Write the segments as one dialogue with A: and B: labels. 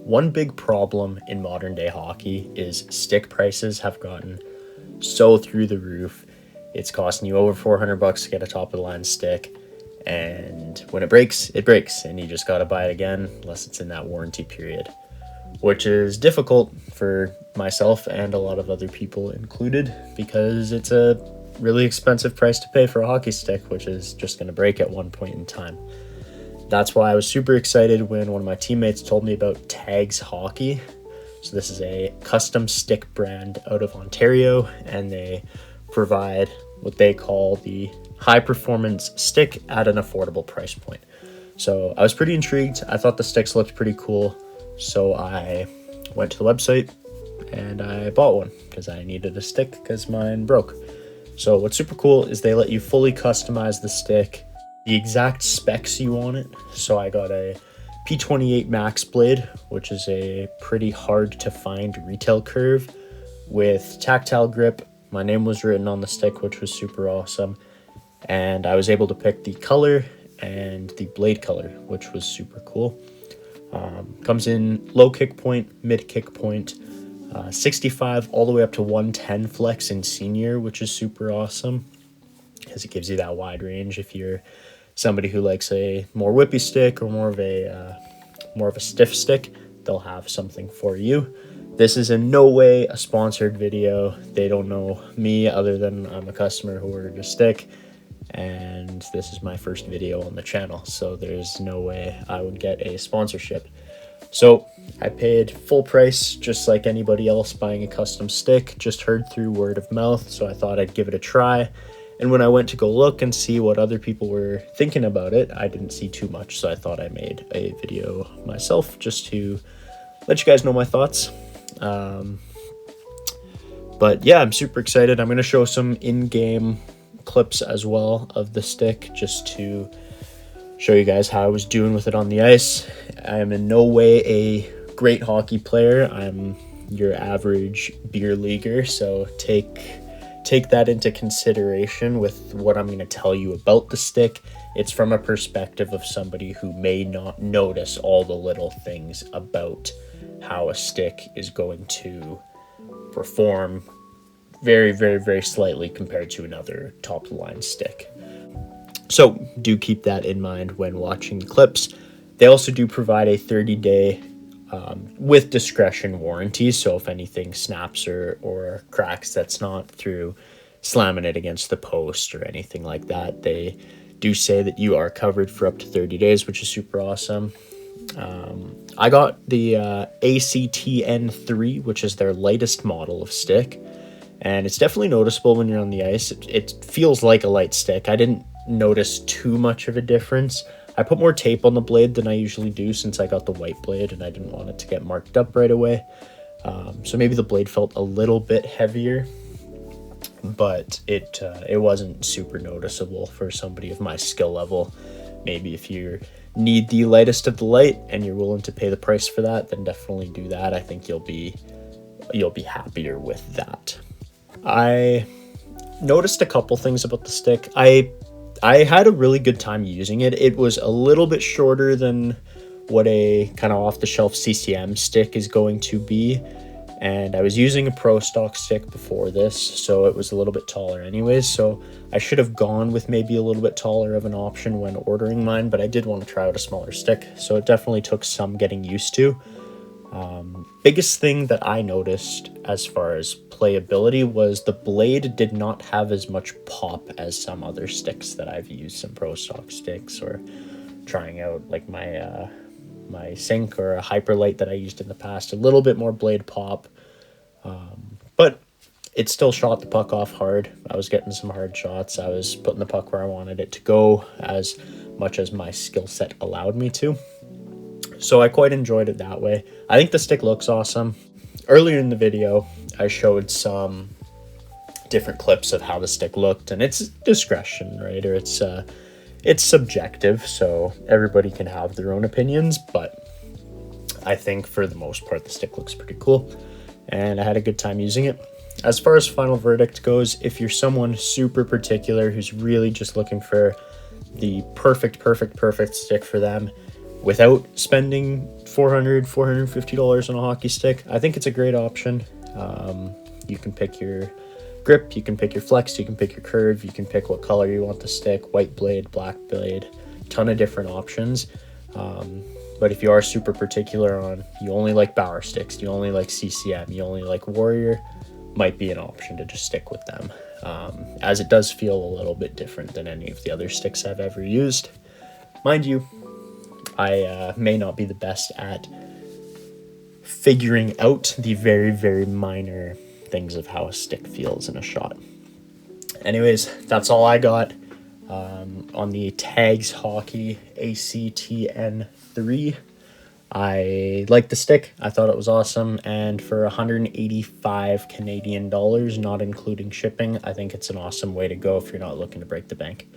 A: One big problem in modern day hockey is stick prices have gotten so through the roof. It's costing you over $400 to get a top of the line stick, and when it breaks, and you just gotta buy it again unless it's in that warranty period, which is difficult for myself and a lot of other people included because it's a really expensive price to pay for a hockey stick, which is just going to break at one point in time. That's why I was super excited when one of my teammates told me about TAGGS Hockey. So this is a custom stick brand out of Ontario, and they provide what they call the high performance stick at an affordable price point. So I was pretty intrigued. I thought the sticks looked pretty cool. So I went to the website and I bought one because I needed a stick because mine broke. So what's super cool is they let you fully customize the stick, the exact specs you want it. So I got a P28 Max blade, which is a pretty hard to find retail curve with tactile grip. My name was written on the stick, which was super awesome. And I was able to pick the color and the blade color, which was super cool. Comes in low kick point, mid kick point, 65 all the way up to 110 flex in senior, which is super awesome because it gives you that wide range. If you're somebody who likes a more whippy stick or more of a stiff stick, they'll have something for you. This is in no way a sponsored video. They don't know me other than I'm a customer who ordered a stick, and this is my first video on the channel, so there's no way I would get a sponsorship. So I paid full price just like anybody else buying a custom stick, just heard through word of mouth, so I thought I'd give it a try. And when I went to go look and see what other people were thinking about it, I didn't see too much, so I thought I made a video myself just to let you guys know my thoughts. But yeah, I'm super excited. I'm going to show some in-game clips as well of the stick just to show you guys how I was doing with it on the ice. I am in no way a great hockey player. I'm your average beer leaguer, so take that into consideration with what I'm going to tell you about the stick. It's from a perspective of somebody who may not notice all the little things about how a stick is going to perform very, very, very slightly compared to another top-of-the-line stick. So do keep that in mind when watching the clips. They also do provide a 30-day with discretion warranty. So if anything snaps or cracks, that's not through slamming it against the post or anything like that. They do say that you are covered for up to 30 days, which is super awesome. I got the ACTN3, which is their lightest model of stick. And it's definitely noticeable when you're on the ice. It feels like a light stick. I didn't notice too much of a difference. I put more tape on the blade than I usually do since I got the white blade and I didn't want it to get marked up right away. So maybe the blade felt a little bit heavier, but it wasn't super noticeable for somebody of my skill level. Maybe if you need the lightest of the light and you're willing to pay the price for that, then definitely do that. I think you'll be happier with that. I noticed a couple things about the stick. I had a really good time using it. It was a little bit shorter than what a kind of off-the-shelf CCM stick is going to be. And I was using a Pro Stock stick before this, so it was a little bit taller anyways. So I should have gone with maybe a little bit taller of an option when ordering mine, but I did want to try out a smaller stick. So it definitely took some getting used to. Biggest thing that I noticed as far as playability was the blade did not have as much pop as some other sticks that I've used, some Pro Stock sticks, or trying out like my Sync or a Hyperlight that I used in the past. A little bit more blade pop, but it still shot the puck off hard. I was getting some hard shots. I was putting the puck where I wanted it to go as much as my skill set allowed me to. So I quite enjoyed it that way. I think the stick looks awesome. Earlier in the video, I showed some different clips of how the stick looked, and it's discretion, right? Or it's subjective, so everybody can have their own opinions, but I think for the most part, the stick looks pretty cool, and I had a good time using it. As far as final verdict goes, if you're someone super particular who's really just looking for the perfect stick for them, without spending $450 on a hockey stick, I think it's a great option. You can pick your grip, you can pick your flex, you can pick your curve, you can pick what color you want the stick, white blade, black blade, ton of different options. But if you are super particular on, you only like Bauer sticks, you only like CCM, you only like Warrior, might be an option to just stick with them, as it does feel a little bit different than any of the other sticks I've ever used. Mind you, I may not be the best at figuring out the very, very minor things of how a stick feels in a shot. Anyways, that's all I got on the TAGGS Hockey ACTN3. I liked the stick. I thought it was awesome, and for 185 Canadian dollars, not including shipping, I think it's an awesome way to go if you're not looking to break the bank.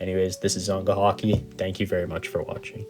A: Anyways, this is Zonga Hockey. Thank you very much for watching.